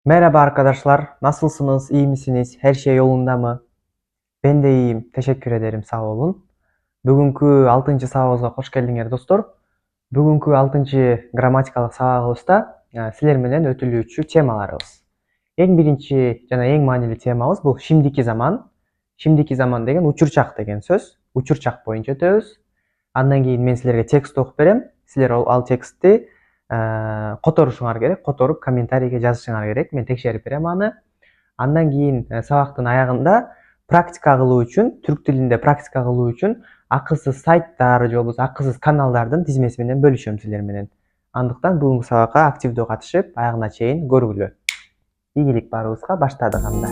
Merhaba arkadaşlar, nasılsınız, iyi misiniz, her şey yolunda mı? Ben de iyiyim, teşekkür ederim, sağ olun. Бүгүнкү 6 сабагыбызга кош келдиңер достор. Бүгүнкү 6 грамматикалык сабагыбызда силер менен өтүлүүчү темаларыбыз. Эң биринчи жана эң маанилүү темабыз бул şimdiki zaman. Şimdiki zaman деген учурчак деген сөз. Учурчак боюнча өтөбүз. Андан кийин мен силерге текст окуп берем. Силер ал текстти которушуңар керек, которуп комментарийге жазышыңар керек. Мен текшерип берем аны. Андан кийин сабактын аягында практика кылуу үчүн, түрк тилинде практика кылуу үчүн акысыз сайттар же болбосо акысыз каналдардын тизмеси менен бөлүшөм силер менен. Андыктан бүгүнкү сабакка активдүү катышып, аягына чейин көргүлө. Ийгилик баарыбызга, баштадык анда.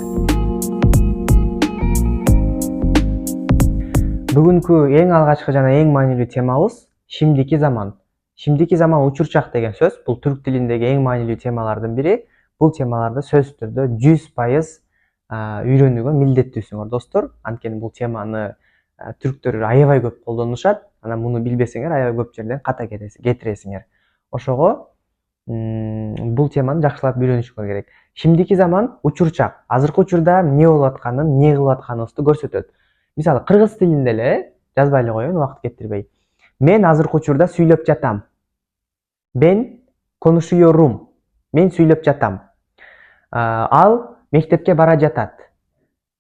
Бүгүнкү эң алгачкы жана эң маанилүү темабыз şimdiki zaman. Şimdiki zaman учурчак деген сөз. Бул түрк тилиндеги эң маанилүү темалардын бири. Бул темаларды сөзсүз түрдө 100% үйрөнүүгө милдеттүүсүңөр достор. Анткени бул теманы түрктөр аябай көп колдонушат. Анан муну билбесеңер аябай көп жерден ката кетиресиңер. Ошого бул теманы жакшылап үйрөнүшүңөр керек. Şimdiki zaman учурчак. Азыркы учурда эмне болуп атканын, эмне кылып атканыбызды көрсөтөт. Мисалы, кыргыз тилинде эле жазбай эле коеюн, убакыт кетирбей. Мен азыркы учурда сүйлөп жатам. Ben konuşuyorum. Мен сүйлөп жатам. Ал мектепке бара жатат.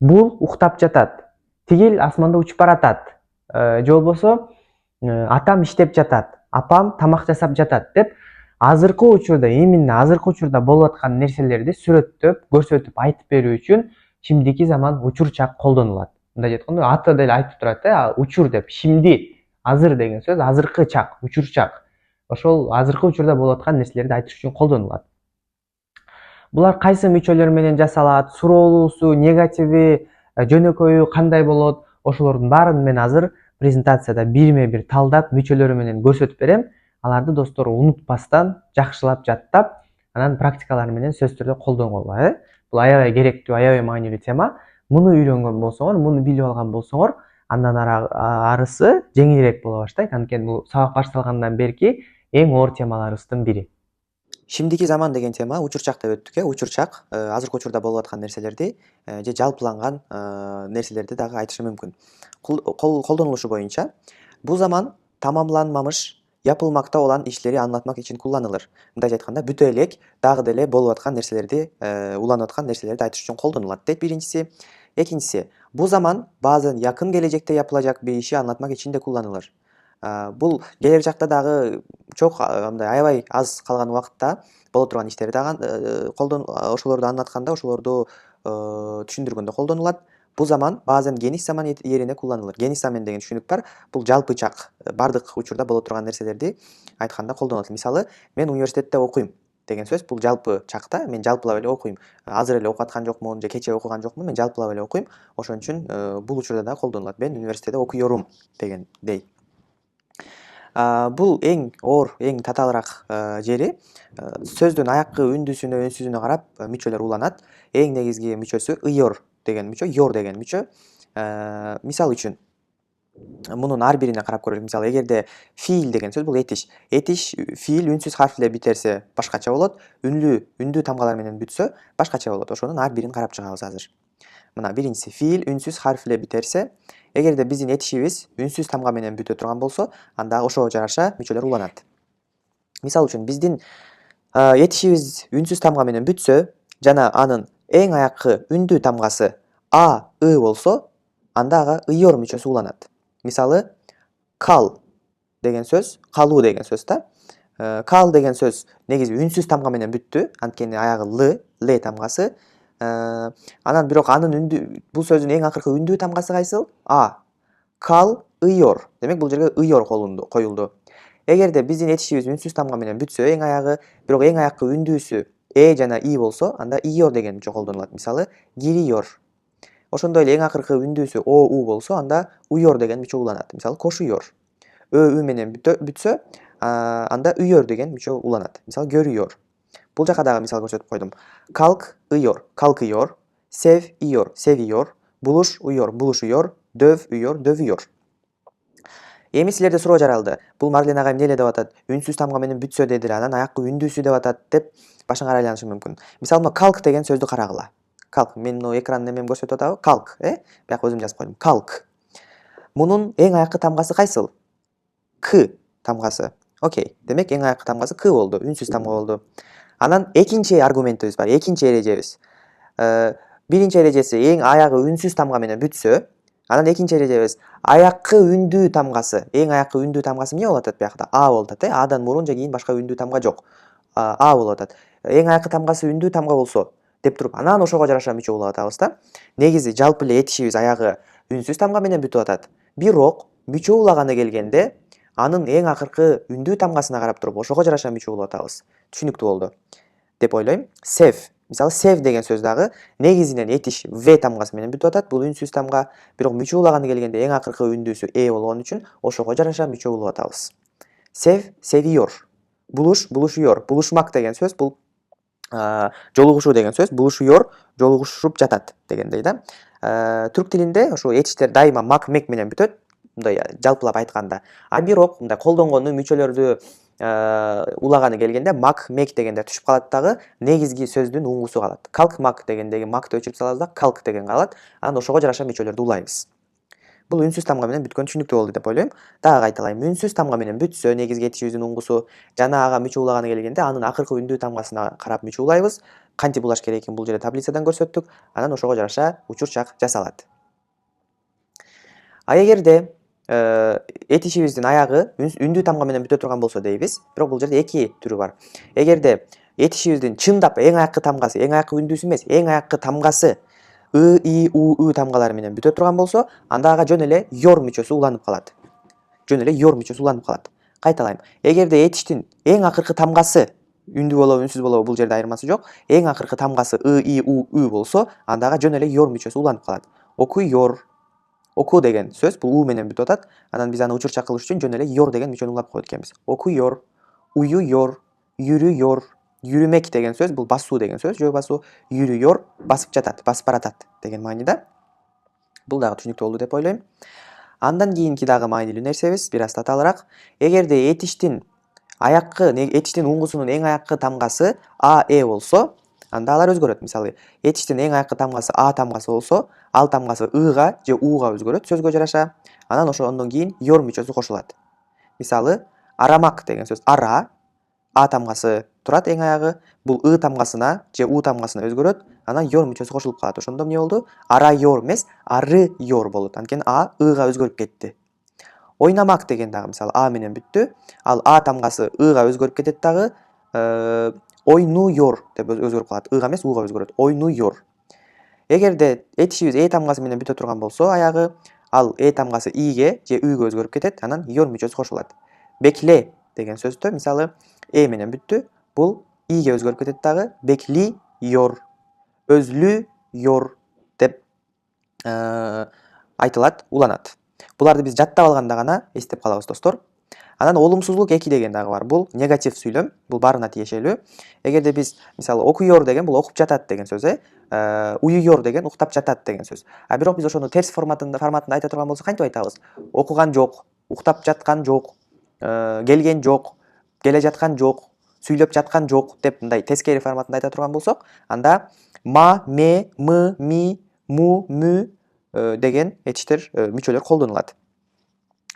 Бул уктап жатат. Тигил асманда учуп баратат. Же болбосо атам иштеп жатат. Апам тамак жасап жатат деп азыркы учурда, именно азыркы учурда болуп аткан нерселерди сүрөттөп, көрсөтүп айтып берүү үчүн şimdiki zaman учурчак колдонулат. Мындай айтканда аты деле айтып турат да, учур деп. Şimdi, азыр деген сөз азыркы чак, учурчак. Ошол азыркы учурда болуп аткан нерселерди айтыш үчүн колдонулат. Булар кайсы мүчөлөр менен жасалат, суроолуусу, негативи, жөнөкөйү кандай болот, ошолордун баарын мен азыр презентацияда бирме бир талдап, мүчөлөрү менен көрсөтүп берем. Аларды достор унутпастан, жакшылап жаттап, анан практикалар менен сөзсүз түрдө колдонгула. Бул аябай керектүү, аябай маанилүү тема. Муну үйрөнгөн болсоңор, муну билип алган болсоңор, андан арысы жеңилирээк боло баштайт. Анткени бул сабак башталгандан берки эң оор темаларыбыздын бири. Şimdiki zaman деген тема учурчак деп өттүк. Учурчак азыркы учурда болуп аткан нерселерди же жалпыланган нерселерди дагы айтышы мүмкүн. Колдонулушу боюнча бул заман тамамланмамыш, yapılmakta olan işleri anlatmak için kullanılır. Мындайча айтканда бүтө элек дагы деле болуп аткан нерселерди, уланып аткан нерселерди айтыш үчүн колдонулат дейт биринчиси. Экинчиси, bu zaman bazen yakın gelecekte yapılacak bir işi anlatmak için de kullanılır. Бул келер жакта дагы чок мындай аябай аз калган убакытта боло турган иштерди дагы ошолорду андатканда, ошолорду түшүндүргөндө колдонулат. Бул zaman bazen geniş zaman yerine kullanılır. Geniş zaman деген түшүнүк бар. Бул жалпы чак, бардык учурда боло турган нерселерди айтканда колдонулат. Мисалы, мен университетте окуйм деген сөз бул жалпы чакта, мен жалпылап эле окуйм. Азыр эле окуп аткан жокмун же кечээ окуган жокмун, мен жалпылап эле окуйм. Ошон үчүн бул учурда да колдонулат. Мен университетте окуyorum дегендей. Бул эң оор, эң татаалыраак жери. Сөздүн аяккы үндүсүнө, үнсүзүнө карап мүчөлөр уланат. Эң негизги мүчөсү ыйор деген мүчө, йор деген мүчө. Мисал үчүн мунун ар бирине карап көрөлүк. Мисалы, эгерде fiil деген сөз бул этиш. Этиш fiil үнсүз харф эле битерсе башкача болот, үндүү тамгалар менен бүтсө башкача болот. Ошонун ар бирин карап чыгабыз азыр. Мына биринчиси fiil үнсүз харф эле битерсе, эгерде биздин этишибиз үнсүз тамга менен бүтө турган болсо, анда ошого жараша мүчөлөр уланат. Мисал үчүн биздин этишибиз үнсүз тамга менен бүтсө, жана анын эң аяккы үндүү тамгасы а, ы болсо, анда ага ыйор мүчөсү уланат. Мисалы, кал деген сөз, калуу деген сөз да. Кал деген сөз негизи үнсүз тамга менен бүттү, анткени аягы л тамгасы. Анан бирок анын бул сөздүн эң акыркы үндүү тамгасы кайсыл? А. Кал, ыйор. Демек бул жерге ыйор коюлду. Эгерде биздин этишибиз үнсүз тамга менен бүтсө, бирок эң аяккы үндүүсү жана и болсо, анда ийор деген мүчө колдонулат. Мисалы, гириyor. Ошондой эле эң акыркы үндүүсү о, у болсо, анда уйор деген мүчө уланат. Мисалы, кошуyor. Ө менен бүтсө, анда үйөр деген мүчө уланат. Мисалы, görüyor. Бул жака дагы мисал көрсөтүп койдум. Kalk, ыйор, kalkıyor. Sev, iyor, seviyor. Buluş, uyuyor, buluşuyor. Döv, uyuyor, dövüyor. Эми силерде суроо жаралды. Бул Марлен агай эмне эле деп атат? Үнсүз тамга менен бүтсө дедиле, анан аяккы үндүүсү деп атат деп башыңар айланышы мүмкүн. Мисалы мына kalk деген сөздү карагыла. Kalk, мен мына экран немем көрсөтүп атабы? Kalk, Бияка өзүм жазып койдум. Kalk. Мунун эң аяккы тамгасы кайсыл? К тамгасы. Окей. Демек эң аяккы тамгасы К болду, үнсүз тамга болду. Анан экинчи аргументибиз бар, экинчи эрежебиз. Биринчи эрежеси эң аягы үнсүз тамга менен бүтсө, анан экинчи эрежебиз аяккы үндүү тамгасы. Эң аяккы үндүү тамгасы эмне болуп атат биякта? А болуп атат, Адан мурун же кийин башка үндүү тамга жок. А болуп атат. Эң аяккы тамгасы үндүү тамга болсо деп туруп, анан ошого жараша мүчө улап атабыз да. Негизи жалпы эле этишибиз аягы үнсүз тамга менен бүтүп атат. Бирок мүчө улаганы келгенде анын эң акыркы үндүү тамгасына карап туруп ошого жараша мүчө улап атабыз. Түшүнүктүү болду деп ойлойм. Сев. Мисалы сев деген сөз дагы негизинен этиш В тамгасы менен бүтүп атат. Бул үнсүз тамга, бирок мүчө улаганы келгенде эң акыркы үндүүсү болгон үчүн ошого жараша мүчө улап атабыз. Сев, севиyor. Булуш, булушуyor. Булушмак деген сөз бул жолугушуу деген сөз. Булушуyor, жолугушуп жатат дегендей да. Түрк тилинде ошо этиштер дайыма мак, мек менен бүтөт. Мындай жалпылап айтканда. А бирок мындай колдонгону мүчөлөрдү улаганы келгенде мак, мек дегенде түшүп калат дагы, негизги сөздүн уңгусу калат. Kalk mak дегендеги макты өчүрүп салабыз да, kalk деген калат. Анан ошого жараша мүчөлөрдү улайбыз. Бул үнсүз тамга менен бүткөн түшүнүктүү болду деп ойлойм. Дагы кайталайм. Үнсүз тамга менен бүтсө, негизги этишибиздин уңгусу жана ага мүчө улаганы келгенде анын акыркы үндүү тамгасына карап мүчө улайбыз. Кантип улаш керекин бул жерде таблицадан көрсөттүк. Анан ошого жараша учурчак жасалат. А эгерде этишибиздин аягы үндүү тамга менен бүтө турган болсо дейбиз. Бирок бул жерде эки түрү бар. Эгерде этишибиздин чындап эң аяккы тамгасы, эң аяккы үндүүсү эмес, эң аяккы тамгасы и, у тамгалары менен бүтө турган болсо, анда ага жөн эле yor мүчөсү уланып калат. Жөн эле yor мүчөсү уланып калат. Кайталайм. Эгерде этиштин эң акыркы тамгасы үндүү болобу, үнсүз болобу бул жерде айырмасы жок. Эң акыркы тамгасы и, у болсо, анда ага жөн эле yor мүчөсү уланып калат. Окуyor. Оку деген сөз бул у менен бүтүп атат. Анан биз аны учурчак кылыш үчүн жөн эле yor деген мүчөнү улап койот экенбиз. Окуyor, уюyor, yürüyor. Yürümek деген сөз бул басуу деген сөз. Жөө басуу, yürüyor, басып жатат, басып баратат деген мааниде. Бул дагы түшүнүктүү болду деп ойлойм. Андан кийинки дагы маанилүү нерсебиз бир аз татаалыраак. Эгерде этиштин аяккы, этиштин уңгусунун эң аяккы тамгасы а, болсо, анда алар өзгөрөт. Мисалы, этиштин эң аяккы тамгасы а тамгасы болсо, ал тамгасы ыга же уга өзгөрөт сөзгө жараша. Анан ошондон кийин yor мүчөсү кошулат. Мисалы, арамак деген сөз ара, а тамгасы турат эң аягы, бул ы тамгасына же у тамгасына өзгөрөт, анан yor мүчөсү кошулуп калат. Ошондо эмне болду? Арайор эмес, арыyor болот. Анткени а ыга өзгөрүп кетти. Ойнамак деген дагы мисалы а менен бүттү. Ал а тамгасы ыга өзгөрүп кетет дагы, ойнуyor деп өзгөрүп калат. Ыга эмес, уга өзгөрөт. Ойнуyor. Эгерде этишибиз тамгасы менен бүтө турган болсо, аягы ал тамгасы иге же үгө өзгөрүп кетет, анан yor мүчөсү кошулат. Бекле деген сөздө мисалы менен бүттү, бул иге өзгөрүп кетет дагы, bekliyor, özlüyor деп айтылат, уланат. Буларды биз жаттап алганда гана эстеп калабыз, достор. Анан олумсуздук эки деген дагы бар. Бул негатив сүйлөм, бул баарына тиешелүү. Эгерде биз мисалы окуyor деген бул окуп жатат деген сөз, уюyor деген уктап жатат деген сөз. А бирок биз ошону терс форматында айта турган болсок кантип айтабыз? Окуган жок, уктап жаткан жок, келген жок, келе жаткан жок, сүйлөп жаткан жок деп мындай тескери форматында айта турган болсок, анда ма, ме, мы, ми, му, мү деген этиштер мүчөлөр колдонулат.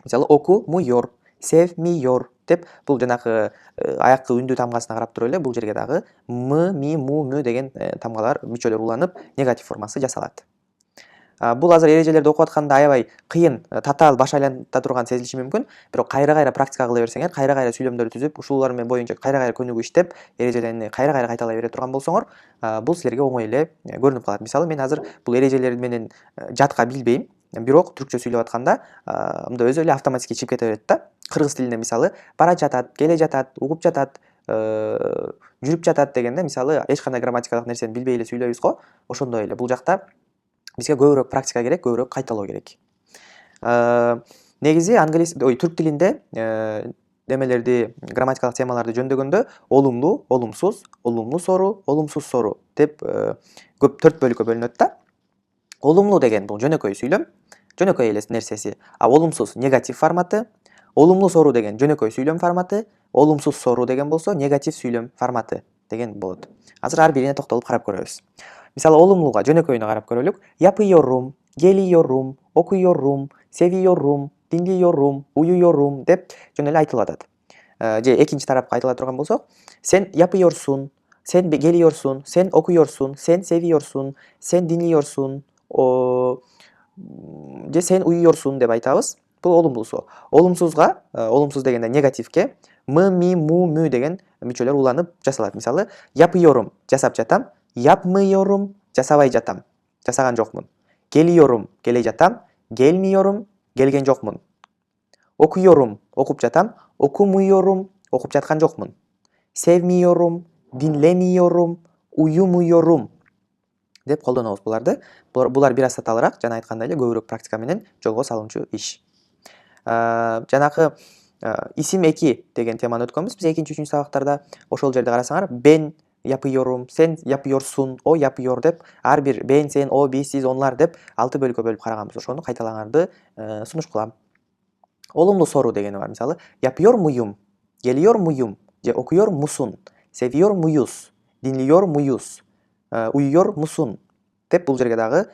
Мисалы окумуyor, sevmiyor деп бул жанагы аяккы үндүү тамгасына карап туруп эле бул жерге дагы мы, ми, му, мү деген тамгалар мүчөлөр уланып негатив формасы жасалат. Бул азыр эрежелерди окуп атканда аябай кыйын, татаал баш айланта турган сезилиши мүмкүн. Бирок кайра практика кыла берсеңер, кайра сүйлөмдөрдү түзүп, ушулар менен боюнча кайра көнүгүү иштеп, эрежелерни кайра кайталай бере турган болсоңор, бул силерге оңой эле көрүнүп калат. Мисалы, мен азыр бул эрежелер менен жатка билбейм, бирок түркчө сүйлөп атканда, мындай өзү эле автоматически чыгып кете берет да. Кыргыз тилинде мисалы бара жатат, келе жатат, угуп жатат, жүрүп жатат дегенде мисалы эч кандай грамматикалык нерсени билбей эле сүйлөйбүз го. Ошондой эле бул жакта бизге көбүрөөк практика керек, көбүрөөк кайталоо керек. Негизи түрк тилинде немелерди, грамматикалык темаларды жөндөгөндө олумлуу, олумсуз, олумлуу сору, олумсуз сору деп көп 4 бөлүккө бөлүнөт да. Олумлуу деген бул жөнөкөй сүйлөм, жөнөкөй эле нерсеси. А олумсуз негатив форматы, Olumlu soru деген жөнөкөй сүйлөм форматы, olumsuz soru деген болсо негатив сүйлөм форматы деген болот. Азыр ар бирине токтолуп карап көрөбүз. Мисалы олумлууга жөнөкөйүнө карап көрөлүк. Yapıyorum, geliyorum, okuyorum, seviyorum, dinliyorum, uyuyorum деп жөн эле айтылып атат. Же экинчи тарапка айтыла турган болсок, sen yapıyorsun, sen geliyorsun, sen okuyorsun, sen seviyorsun, sen dinliyorsun, же sen uyuyorsun деп айтабыз. Бул олумлуусу. Олумсузга, олумсуз дегенде негативке мы, ми, му, мү деген мүчөлөр уланып жасалат. Мисалы, yapıyorum, жасап жатам, yapmıyorum, жасабай жатам, жасаган жокмун. Geliyorum, келе жатам, gelmiyorum, келген жокмун. Okuyorum, окуп жатам, okumuyorum, окуп жаткан жокмун. Sevmiyorum, dinlemiyorum, uyumuyorum деп колдонобуз буларды. Булар бир аз татаалыраак, жана айткандай эле көбүрөөк практика менен жолго салынчу иш. Жанакы исим эки деген теманы өткөнбүз. Биз экинчи, үчүнчү сабактарда ошол жерде карасаңар, ben yapıyorum, sen yapıyorsun, o yapıyor деп ар бир ben, sen, o, biz, siz, onlar деп 6 бөлүккө бөлүп караганбыз. Ошону кайталаңарды сунуш кылам. Olumlu soru degeni var misali. Yapıyor muyum? Geliyor muyum? Je okuyor musun? Seviyor muyuz? Dinliyor muyuz? Uyuyor musun? Деп бул жерге дагы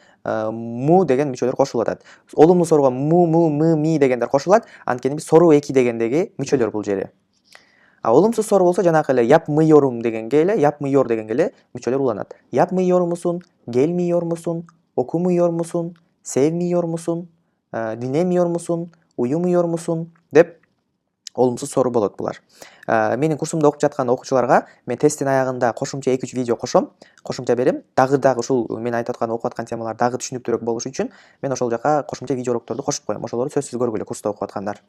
му деген мүчөлөр кошулуп атат. Олумлуу сорууга му, мы, ми дегендер кошулат. Анткени биз соруу эки дегендеги мүчөлөр бул жери. Олумсуз сору болсо жанакы эле yapmıyorum дегенге эле, yapmıyor дегенге эле мүчөлөр уланат. Yapmıyor musun? Gelmiyor musun? Okumuyor musun? Sevmiyor musun? Dinlemiyor musun? Uyumuyor musun деп олумсуз сору болот булар. Менин курсумда окуп жаткан окуучуларга мен тесттин аягында кошумча 2-3 видео кошом, кошумча берем. Дагы ушул мен айтып аткан окуп аткан темалар дагы түшүнүктүүрөөк болуш үчүн мен ошол жака кошумча видео урокторду кошуп коем. Ошолорду сөзсүз көргүлө курста окуп аткандар.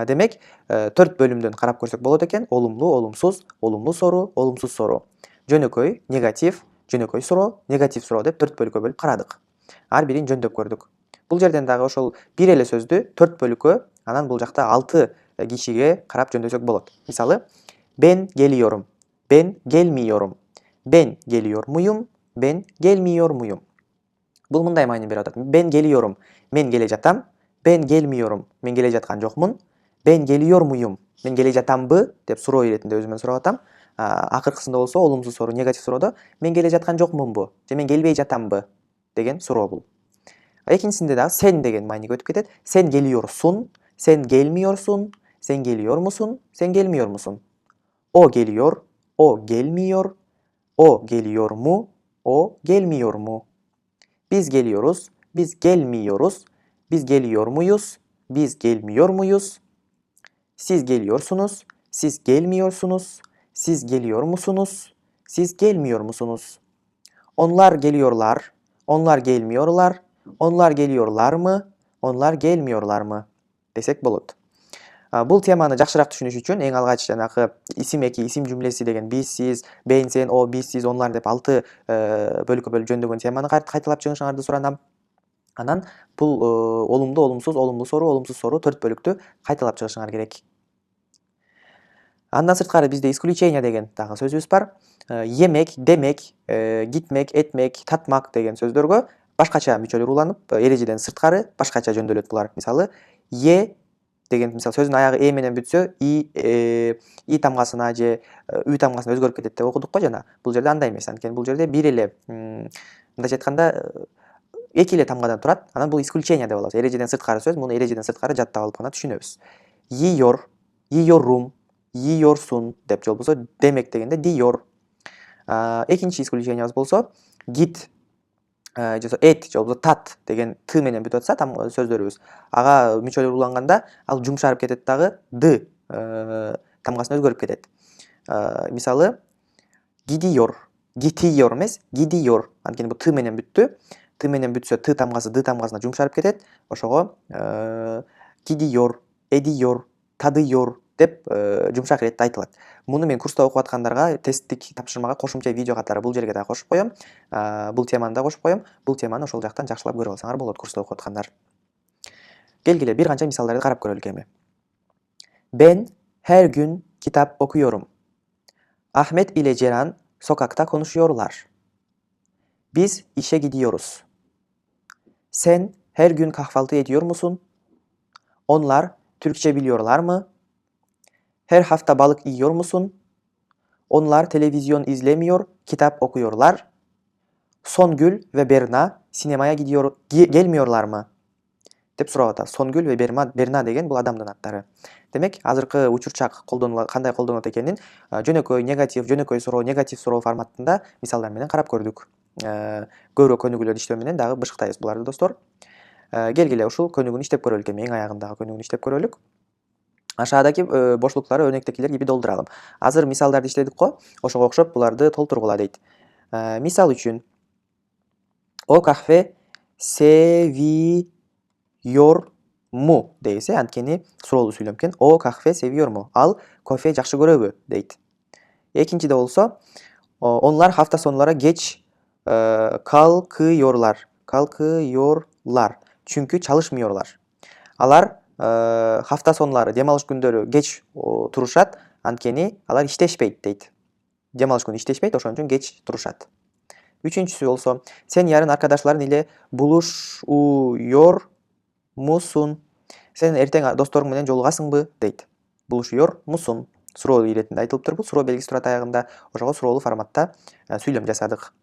Демек, 4 бөлүмдөн карап көрсөк болот экен. Олумлуу, олумсуз, олумлуу сору, олумсуз сору. Жөнөкөй, негатив, жөнөкөй суроо, негатив суроо деп 4 бөлүккө бөлүп карадык. Ар бирин жөндөп көрдүк. Бул жерден дагы ошол бир эле сөздү 4 бөлүккө, анан бул жакта 6 кишиге карап жөндөсөк болот. Мисалы, ben geliyorum, ben gelmiyorum, ben geliyor muyum, ben gelmiyor muyum. Бул мындай маани берип атат. Ben geliyorum, мен келе жатам, ben gelmiyorum, мен келе жаткан жокмун, ben geliyor muyum, мен келе жатамбы деп суроо иретинде өзүмөн сурап атам. Акыркысында болсо олумсуз сору, негатив суроодо мен келе жаткан жокмунбу же мен келбей жатамбы деген суроо бул. Экинчисинде дагы sen деген мааниге өтүп кетет. Sen geliyorsun, sen gelmiyorsun, sen geliyor musun, sen gelmiyor musun? O geliyor, o gelmiyor, o geliyor mu, o gelmiyor mu? Biz geliyoruz, biz gelmiyoruz, biz geliyor muyuz, biz gelmiyor muyuz? Siz geliyorsunuz, siz gelmiyorsunuz, siz geliyor musunuz, siz gelmiyor musunuz? Onlar geliyorlar, onlar gelmiyorlar, onlar geliyorlar mı, onlar gelmiyorlar mı? Desek болот. Бул теманы жакшыраак түшүнүш үчүн эң алгач жанакы исим эки, исим жумлеси деген биз, сиз, ben, sen, o, biz, siz, onlar деп 6 бөлүккө бөлүп жөндөгөн теманы кайталап чыгышыңарды суранам. Анан бул олумдуу, олумсуз, олумлуу сору, олумсуз сору 4 бөлүктү кайталап чыгышыңар керек. Андан сырткары бизде исключение деген дагы сөзүбүз бар. Емек, демек, гитмек, этмек, татмак деген сөздөргө башкача мүчөлөр уланып, эрежеден сырткары башкача жөндөлөт булар. Мисалы, е деген мисалы сөздүн аягы э менен бүтсө, и тамгасына же үй тамгасына өзгөрүп кетет деп окудук го жана. Бул жерде андай эмес. Анткени бул жерде бир эле, мындайча айтканда, эки эле тамгадан турат. Анан бул исключение деп алабыз. Эрежеден сырткары сөз, муну эрежеден сырткары жаттап алып гана түшүнөбүз. Yiyor, yiyorum, yiyorsun деп же болбосо демек дегенде diyor. Экинчи исключениябыз болсо git, же эт же болбосо тат деген т менен бүтүп атса сөздөрүбүз. Ага мүчөлөр уланганда ал жумшарып кетет дагы д тамгасына өзгөрүп кетет. Мисалы, gidiyor, gitiyor эмес, gidiyor. Анткени бул т менен бүттү. Т менен бүтсө т тамгасы д тамгасына жумшарып кетет. Ошого gidiyor, ediyor, tadıyor деп жумшак иретте айтылат. Муну мен курста окуп аткандарга тесттик тапшырмага кошумча видео катары бул жерге да кошуп коем. Бул теманы да кошуп коем. Бул теманы ошол жактан жакшылап көрүп алсаңар болот курста окуп аткандар. Келгиле бир канча мисалдарды карап көрөлүк эми. Ben her gün kitap okuyorum. Ahmet ile Ceren sokakta konuşuyorlar. Biz işe gidiyoruz. Sen her gün kahvaltı ediyor musun? Onlar Türkçe biliyorlar mı? Her hafta balık yiyor musun? Onlar televizyon izlemiyor, kitap okuyorlar. Songül ve Berna sinemaya gelmiyorlar mı? Деп сурап атат. Сонгүл ve Berna деген бұл адамдын аттары. Демек, азыркы учурчак кандай колдонулат экенин жөнөкөй негатив, жөнөкөй суроо, негатив суроо форматында мисалдар менен карап көрдүк. Көбүрөөк көнүгүүлөрдү иштөө менен дагы бышыктайбыз буларды, достор. Келгиле ушул көнүгүүнү иштеп көрөлүк эми, эң аягындагы көнүгүүнү иштеп көрөлүк. Ашаадагы бошлуктарды өрнөктөкилер gibi долдуралым. Азыр мисалдарды иштедик го, ошого окшоп буларды толтургула дейт. Мисал үчүн, o kahve seviyor mu deyse, antkeni суроолуу сүйлөмкен. O kahve seviyor mu? Al кофе жакшы көрөбү дейт. Экинчиде болсо, onlar hafta sonları geç kalkıyorlar. Çünkü çalışmıyorlar. Алар hafta sonları, демалыш күндөрү geç турушат, анткени алар иштешпейт дейт. Демалыш күнү иштешпейт, ошон үчүн geç турушат. Üçüncüsü olsa, sen yarın arkadaşların ile buluşuyor musun? Sen erteң досторуң менен жолугасыңбы дейт. Buluşuyor musun? Суроо иретинде айтылып тур, бул суроо белгиси турат аягында. Ошого суроолуу форматта сүйлөм жасадык.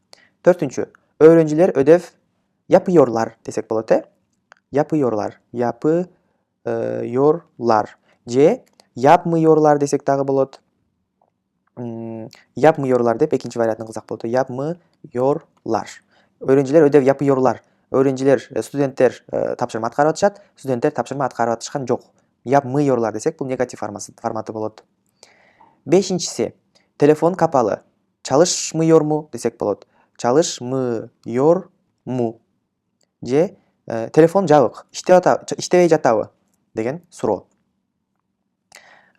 Төртүнчү, öğrenciler ödev yapıyorlar десек болот, Yapıyorlar. Же yapmıyorlar десек дагы болот. Yapmıyorlar деп экинчи вариантын кылсак болот. Yapmıyorlar. Öğrenciler ödev yapıyorlar. Öğrenciler, студенттер тапшырма аткарып атышат, студенттер тапшырма аткарып атышкан жок. Yapmıyorlar десек, бул негатив форматы болот. Бешинчиси, telefon kapalı. Çalışmıyor mu десек болот. Çalışmıyor mu? Же telefon жабык. İштебей жатабы деген суроо.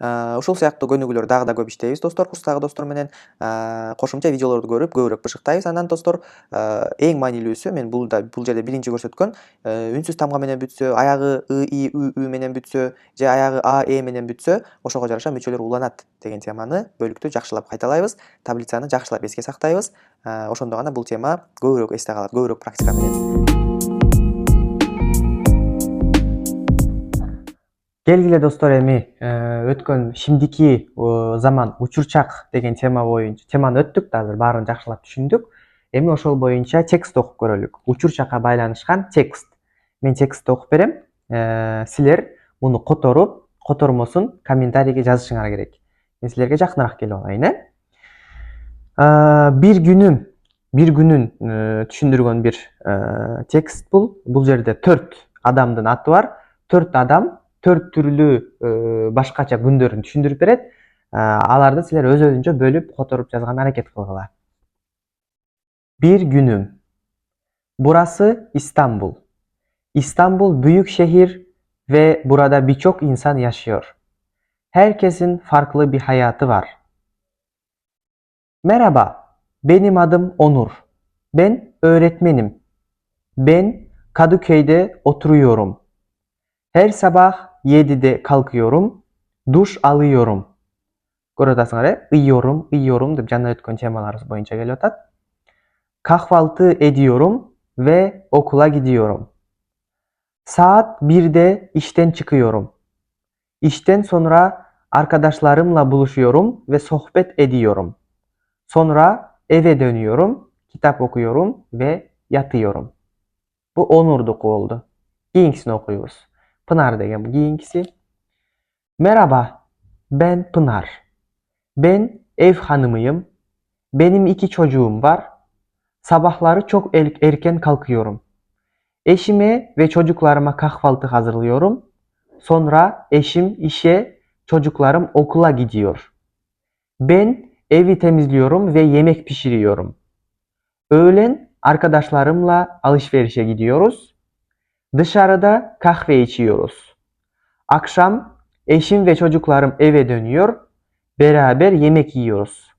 Ушул сыяктуу көнүгүүлөр дагы да көп иштейбиз, достор, курстагы достор менен. Кошумча видеолорду көрүп, көбүрөөк бышыктайбыз. Анан, достор, эң маанилүүсү, мен бул жерде биринчи көрсөткөн, үнсүз тамга менен бүтсө, аягы ы, и, ү менен бүтсө, же аягы а, э менен бүтсө, ошого жараша мүчөлөр уланат деген теманы бөлүктү жакшылап кайталайбыз, таблицаны жакшылап эске сактайбыз. Ошондо гана бул тема көбүрөөк эсте калат, көбүрөөк практика менен. Келгиле достор, эми өткөн şimdiki zaman учурчак деген теманы өттүк, азыр баарын жакшылап түшүндүк. Эми ошол боюнча текст окуп көрөлүк. Учурчакка байланышкан текст. Мен текстти окуп берем. Силер муну котормосун комментарийге жазышыңар керек. Мен силерге жакыныраак келип алайын, Bir günün түшүндүргөн bir текст бул. Бул жерде 4 адамдын аты бар. 4 адам 4 түрлүү башкача күндөрүн түшүндүрүп берет. Аларды силер өз-өзүнчө бөлүп, которуп жазган аракет кылгыла. Bir günüm. Burası İstanbul. İstanbul büyük şehir ve burada birçok insan yaşıyor. Herkesin farklı bir hayatı var. Merhaba, benim adım Onur. Ben öğretmenim. Ben Kadıköy'de oturuyorum. Her sabah 7'de kalkıyorum, duş alıyorum. Көрүп атасыңар, ыйyorum деп жана өткөн темаларыбыз боюнча келип атат. Kahvaltı ediyorum ve okula gidiyorum. Saat 1'de işten çıkıyorum. İşten sonra arkadaşlarımla buluşuyorum ve sohbet ediyorum. Sonra eve dönüyorum, kitap okuyorum ve yatıyorum. Bu Onur'duk oldu. Keyingisini okuyuyoruz. Pınar degen bu keyingisi. Merhaba, ben Pınar. Ben ev hanımıyım. Benim 2 çocuğum var. Sabahları çok erken kalkıyorum. Eşime ve çocuklarıma kahvaltı hazırlıyorum. Sonra eşim işe, çocuklarım okula gidiyor. Ben evi temizliyorum ve yemek pişiriyorum. Öğlen arkadaşlarımla alışverişe gidiyoruz. Dışarıda kahve içiyoruz. Akşam eşim ve çocuklarım eve dönüyor. Beraber yemek yiyoruz.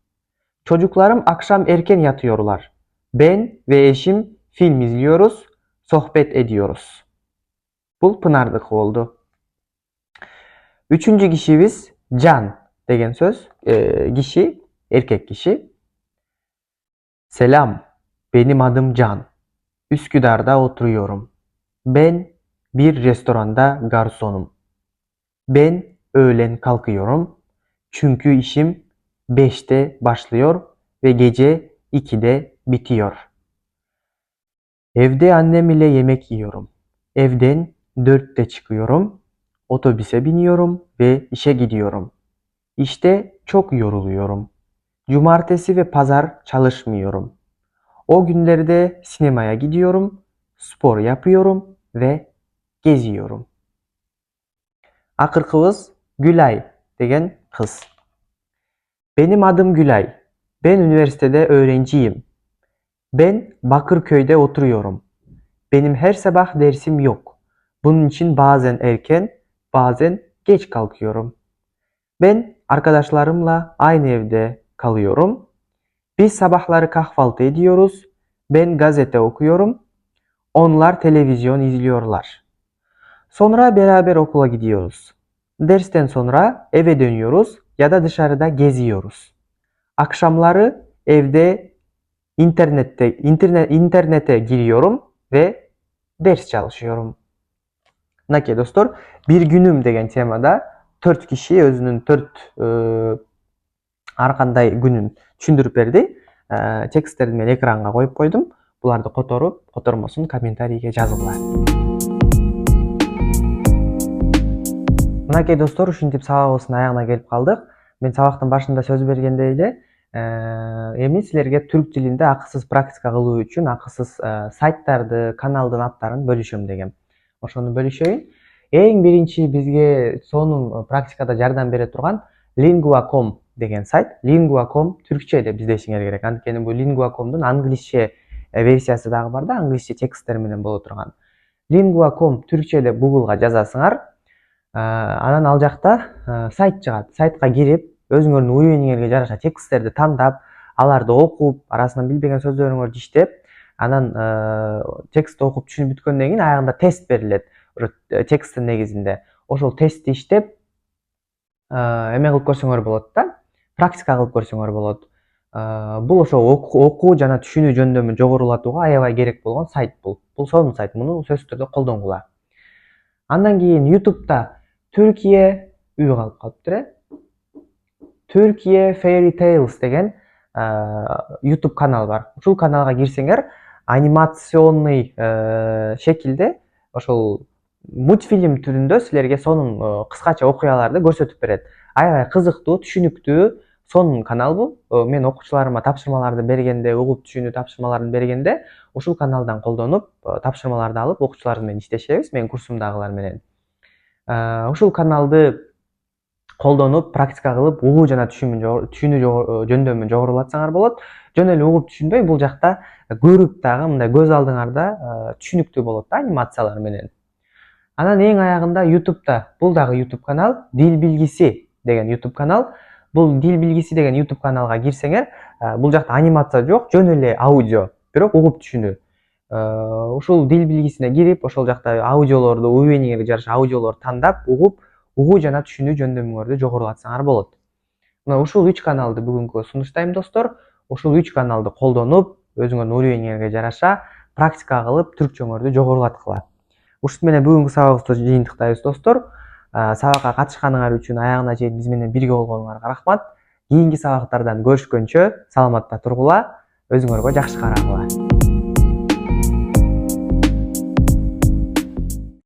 Çocuklarım akşam erken yatıyorlar. Ben ve eşim film izliyoruz, sohbet ediyoruz. Bul Pınar'dık oldu. Üçüncü kişimiz Can degen söz. Kişi, erkek kişi. Selam, benim adım Can. Üsküdar'da oturuyorum. Ben bir restoranda garsonum. Ben öğlen kalkıyorum. Çünkü işim 5'te başlıyor ve gece 2'de bitiyor. Evde annem ile yemek yiyorum. Evden 4'te çıkıyorum. Otobüse biniyorum ve işe gidiyorum. İşte çok yoruluyorum. Cumartesi ve pazar çalışmıyorum. O günlerde sinemaya gidiyorum, spor yapıyorum ve geziyorum. Akırkıvız Gülay degen kız. Benim adım Gülay. Ben üniversitede öğrenciyim. Ben Bakırköy'de oturuyorum. Benim her sabah dersim yok. Bunun için bazen erken, bazen geç kalkıyorum. Ben arkadaşlarımla aynı evde kalıyorum. Biz sabahları kahvaltı ediyoruz. Ben gazete okuyorum. Onlar televizyon izliyorlar. Sonra beraber okula gidiyoruz. Dersten sonra eve dönüyoruz ya da dışarıda geziyoruz. Akşamları evde internete giriyorum ve ders çalışıyorum. Nake dostlar, bir günüm degen temada 4 kişi özünün 4 аркандай күнүн түшүндүрүп берди. Тексттерди мен экранга коюп койдум. Буларды которуп, котормосун комментарийге жазгыла. Мынакей достор, ушинтип сабагыбыздын аягына келип калдык. Мен сабактын башында сөз бергендей эле, эми силерге түрк тилинде акысыз практика кылуу үчүн акысыз сайттарды, каналдын аттарын бөлүшөм дегем. Ошону бөлүшөйүн. Эң биринчи бизге сонун практикада жардам бере турган Lingua.com деген сайт. Lingua.com түркчө деп издешиңер керек. Анткени бул Lingua.comдун англисче версиясы дагы бар да, англисче тексттер менен боло турган. Lingua.com түркчө деп Google'га жазасыңар. Анан ал жакта сайт чыгат. Сайтка кирип, өзүңөрдүн уюуңерге жараша тексттерди тандап, аларды окуп, арасынан билбеген сөздөрүңөрдү иштеп, анан текстти окуп түшүнүп бүткөндөн кийин аягында тест берилет. Ошо тексттин негизинде. Ошол тестти иштеп, эме кылып көрсөңөр болот да, практика кылып көрсөңөр болот. Бул ошо окуу жана түшүнүү жөндөмүн жогорулатууга аябай керек болгон сайт бул. Бул сонун сайт. Муну сөзсүз түрдө колдонгула. Андан кийин YouTube'да Türkiye үй калып калыптыр. Türkiye Fairy Tales деген YouTube канал бар. Ушул каналга кирсеңер, анимационный шекилде ошол мультфильм түрүндө силерге сонун кыскача окуяларды көрсөтүп берет. Аябай кызыктуу, түшүнүктүү, сонун канал бул. Мен окуучуларыма тапшырмаларды бергенде, угуп түшүнүү тапшырмаларын бергенде, ушул каналдан колдонуп, тапшырмаларды алып окуучулар менен иштешебиз, менин курсумдагылар менен. Ушул каналды колдонуп, практика кылып, угуу жана түшүнүү жөндөмүн жогорулатсаңар болот. Жөн эле угуп түшүнбөй, бул жакта көрүп дагы мындай көз алдыңарда түшүнүктүү болот да, анимациялар менен. Анан эң аягында YouTube'да, бул дагы YouTube канал, Дил билгиси деген YouTube канал. Бул Дил билгиси деген YouTube каналга кирсеңер, бул жакта анимация жок, жөн эле аудио, бирок угуп түшүнүү. Ушул Дил билгисине кирип, ошол жакта аудиолорду, уюуңерге жараша аудиолорду тандап, угуу жана түшүнүү жөндөмүңөрдү жогорулатсаңар болот. Мына ушул 3 каналды бүгүнкү сунуштайм достор. Ушул 3 каналды колдонуп, өзүңөрдүн уюуңерге жараша практика кылып, түркчөңөрдү жогорулаткыла. Ушун менен бүгүнкү сабагыбызды жыйынтыктайбыз достор. Сабакка катышканыңар үчүн, аягына чейин биз менен бирге болгонуңарга рахмат. Кийинки сабактардан көрүшкөнчө саламатта тургула, өзүңөргө жакшы карагыла.